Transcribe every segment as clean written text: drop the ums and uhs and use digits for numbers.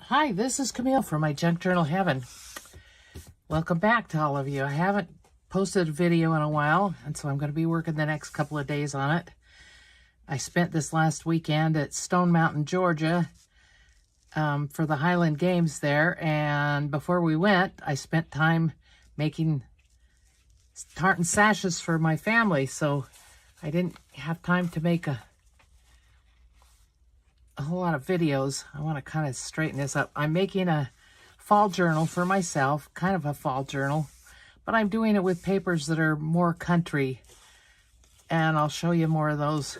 Hi, this is Camille from my Junk Journal Heaven. Welcome back to all of you. I haven't posted a video in a while, and so I'm going to be working the next couple of days on it. I spent this last weekend at Stone Mountain, Georgia, for the Highland Games there, and before we went, I spent time making tartan sashes for my family, so I didn't have time to make a whole lot of videos. I want to kind of straighten this up. I'm making a fall journal for myself, kind of a fall journal, but I'm doing it with papers that are more country, and I'll show you more of those.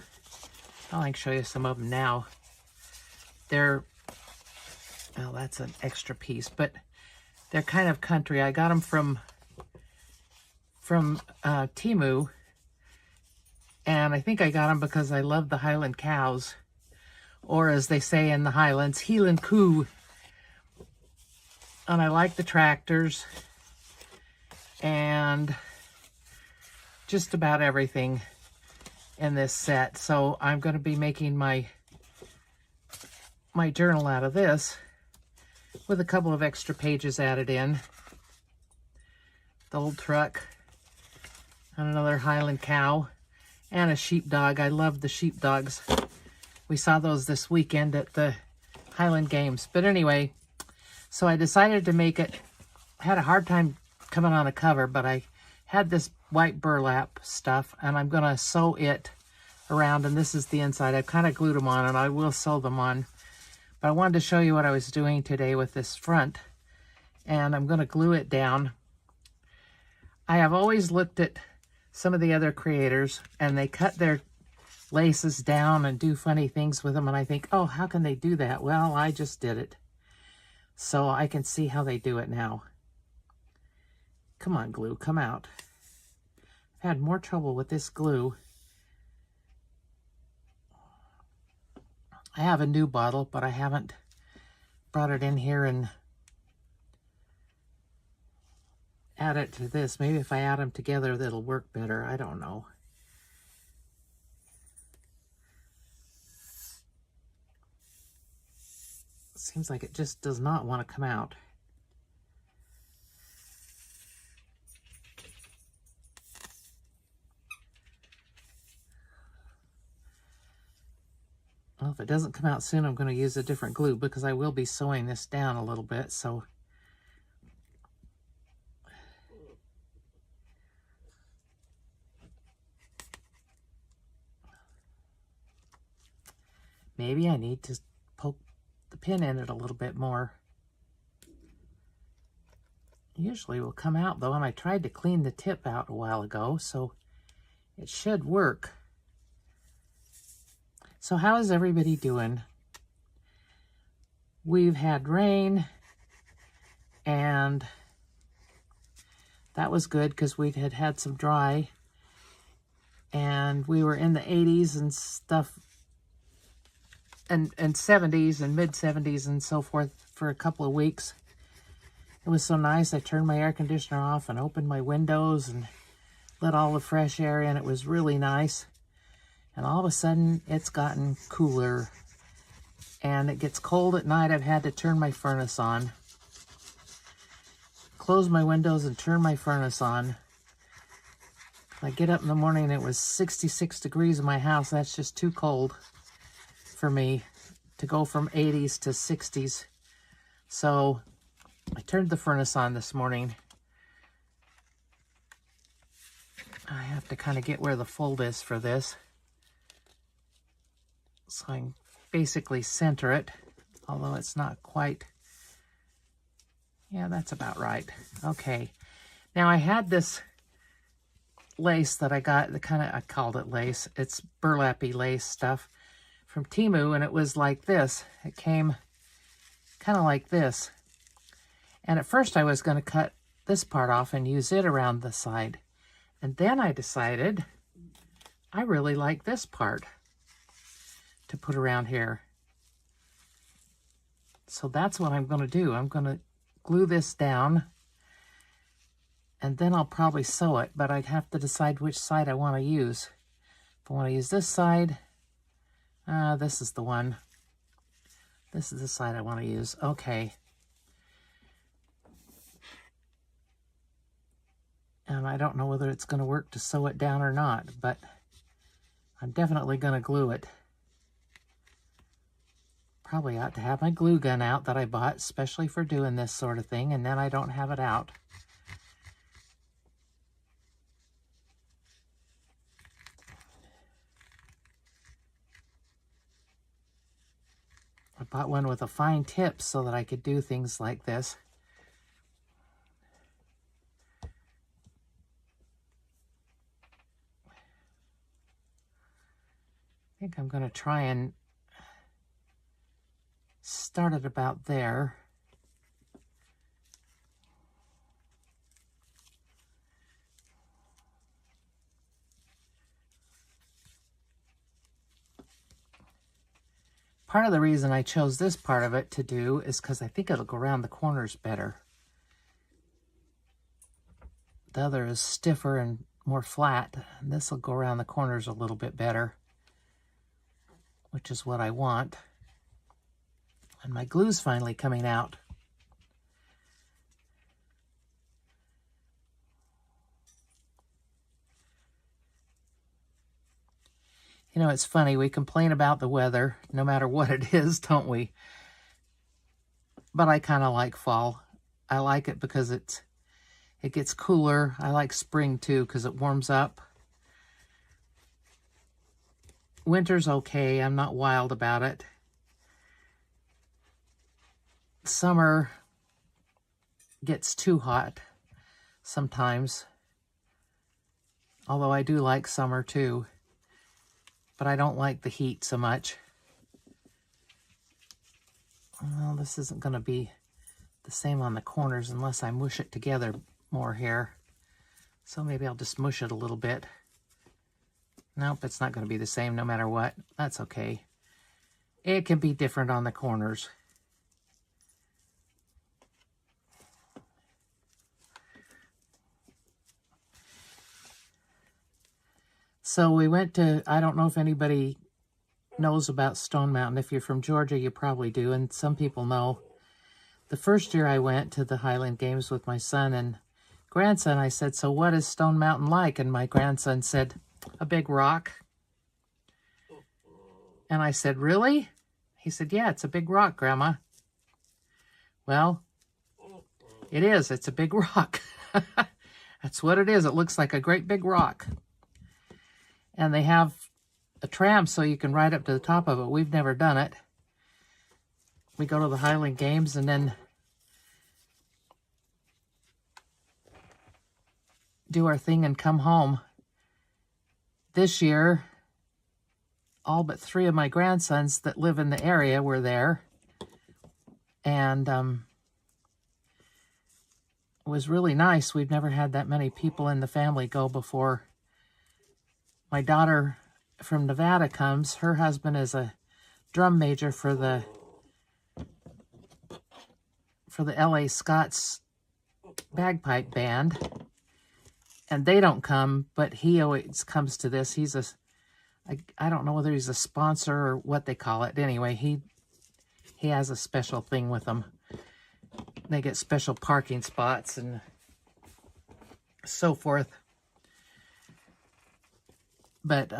I can show you some of them now. They're, well, that's an extra piece, but they're kind of country. I got them from Temu, and I think I got them because I love the Highland cows, or as they say in the Highlands, Heelan Coo. And I like the tractors and just about everything in this set. So I'm going to be making my journal out of this with a couple of extra pages added in. The old truck and another Highland cow and a sheepdog. I love the sheepdogs. We saw those this weekend at the Highland Games. But anyway, so I decided to make it. I had a hard time coming on a cover, but I had this white burlap stuff, and I'm going to sew it around, and this is the inside. I've kind of glued them on, and I will sew them on. But I wanted to show you what I was doing today with this front, and I'm going to glue it down. I have always looked at some of the other creators, and they cut their laces down and do funny things with them, and I think, oh, how can they do that? Well, I just did it, so I can see how they do it now. Come on, glue, come out. I've had more trouble with this glue. I have a new bottle, but I haven't brought it in here and add it to this. Maybe if I add them together, that'll work better. I don't know. Seems like it just does not want to come out. Well, if it doesn't come out soon, I'm going to use a different glue because I will be sewing this down a little bit, so maybe I need to poke the pin in it a little bit more. Usually will come out though, and I tried to clean the tip out a while ago, so it should work. So how is everybody doing? We've had rain, and that was good because we had had some dry, and we were in the 80s and stuff, and 70s and mid 70s and so forth for a couple of weeks. It was so nice. I turned my air conditioner off and opened my windows and let all the fresh air in. It was really nice. And all of a sudden, it's gotten cooler. And it gets cold at night. I've had to turn my furnace on. Close my windows and turn my furnace on. I get up in the morning and it was 66 degrees in my house. That's just too cold for me to go from 80s to 60s. So I turned the furnace on this morning. I have to kind of get where the fold is for this. So I can basically center it, although it's not quite. Yeah, that's about right. Okay. Now I had this lace that I got, I called it lace. It's burlappy lace stuff from Temu, and it was like this. It came kind of like this. And at first I was going to cut this part off and use it around the side. And then I decided I really like this part to put around here. So that's what I'm going to do. I'm going to glue this down, and then I'll probably sew it, but I'd have to decide which side I want to use. If I want to use this side, this is the one. This is the side I want to use. Okay. And I don't know whether it's going to work to sew it down or not, but I'm definitely going to glue it. Probably ought to have my glue gun out that I bought especially for doing this sort of thing, and then I don't have it out. I bought one with a fine tip so that I could do things like this. I think I'm going to try and start it about there. Part of the reason I chose this part of it to do is because I think it'll go around the corners better. The other is stiffer and more flat, and this will go around the corners a little bit better, which is what I want. And my glue's finally coming out. You know, it's funny, we complain about the weather, no matter what it is, don't we? But I kind of like fall. I like it because it gets cooler. I like spring too because it warms up. Winter's okay. I'm not wild about it. Summer gets too hot sometimes. Although I do like summer too. But I don't like the heat so much. Well, this isn't going to be the same on the corners unless I mush it together more here. So maybe I'll just mush it a little bit. Nope, it's not going to be the same no matter what. That's okay. It can be different on the corners. So we went to, I don't know if anybody knows about Stone Mountain. If you're from Georgia, you probably do, and some people know. The first year I went to the Highland Games with my son and grandson, I said, so what is Stone Mountain like? And my grandson said, a big rock. And I said, really? He said, yeah, it's a big rock, Grandma. Well, it is. It's a big rock. That's what it is. It looks like a great big rock. And they have a tram so you can ride up to the top of it. We've never done it. We go to the Highland Games and then do our thing and come home. This year, all but 3 of my grandsons that live in the area were there. And it was really nice. We've never had that many people in the family go before. My daughter from Nevada comes. Her husband is a drum major for the LA Scots bagpipe band. And they don't come, but he always comes to this. He's I don't know whether he's a sponsor or what they call it. Anyway, he has a special thing with them. They get special parking spots and so forth. But,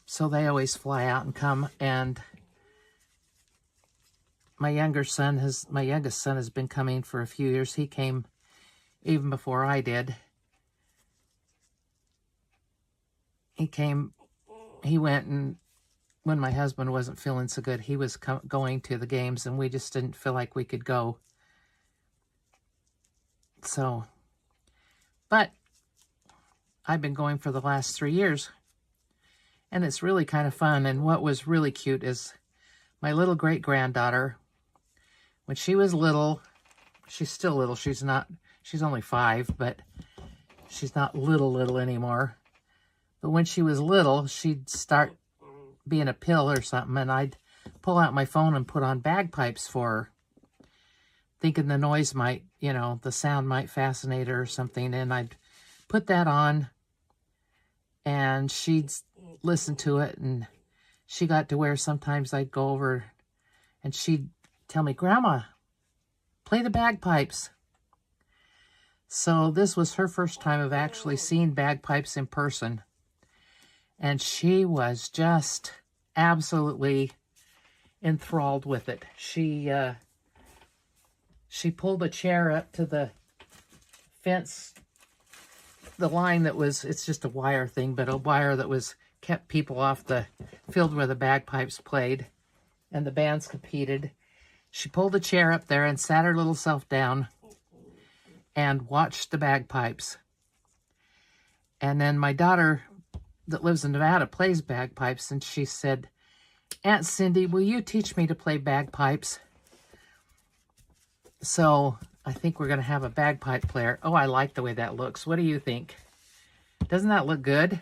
so they always fly out and come, and my youngest son has been coming for a few years. He came even before I did. He went, and when my husband wasn't feeling so good, he was going to the games, and we just didn't feel like we could go. So, but I've been going for the last 3 years. And it's really kind of fun. And what was really cute is my little great-granddaughter, when she was little, she's still little. She's only 5, but she's not little anymore. But when she was little, she'd start being a pill or something, and I'd pull out my phone and put on bagpipes for her, thinking the noise might, the sound might fascinate her or something. And I'd put that on, and she'd listen to it, and she got to where sometimes I'd go over and she'd tell me, Grandma, play the bagpipes. So this was her first time of actually seeing bagpipes in person. And she was just absolutely enthralled with it. She pulled a chair up to the fence, the line that was, it's just a wire thing, but a wire that was kept people off the field where the bagpipes played and the bands competed. She pulled a chair up there and sat her little self down and watched the bagpipes. And then my daughter that lives in Nevada plays bagpipes, and she said, Aunt Cindy, will you teach me to play bagpipes? So I think we're going to have a bagpipe player. Oh, I like the way that looks. What do you think? Doesn't that look good?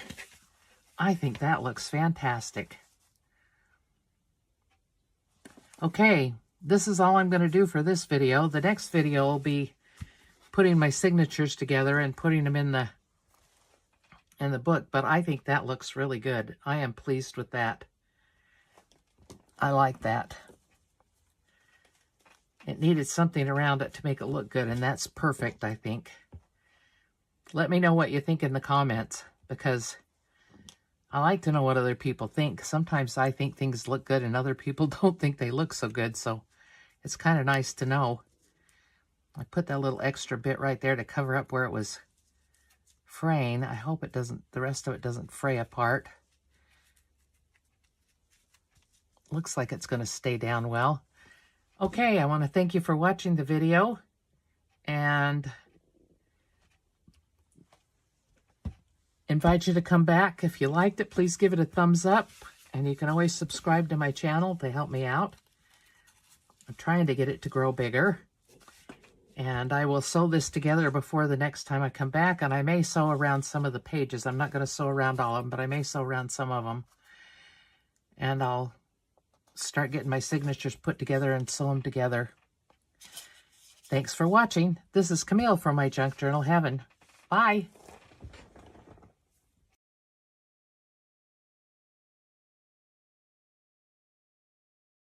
I think that looks fantastic. Okay, this is all I'm going to do for this video. The next video will be putting my signatures together and putting them in the book, but I think that looks really good. I am pleased with that. I like that. It needed something around it to make it look good, and that's perfect, I think. Let me know what you think in the comments, because I like to know what other people think. Sometimes I think things look good and other people don't think they look so good, so it's kind of nice to know. I put that little extra bit right there to cover up where it was fraying. I hope it doesn't, the rest of it doesn't fray apart. Looks like it's going to stay down well. Okay, I want to thank you for watching the video, and invite you to come back. If you liked it, please give it a thumbs up, and you can always subscribe to my channel to help me out. I'm trying to get it to grow bigger, and I will sew this together before the next time I come back, and I may sew around some of the pages. I'm not going to sew around all of them, but I may sew around some of them, and I'll start getting my signatures put together and sew them together. Thanks for watching. This is Camille from My Junk Journal Heaven. Bye.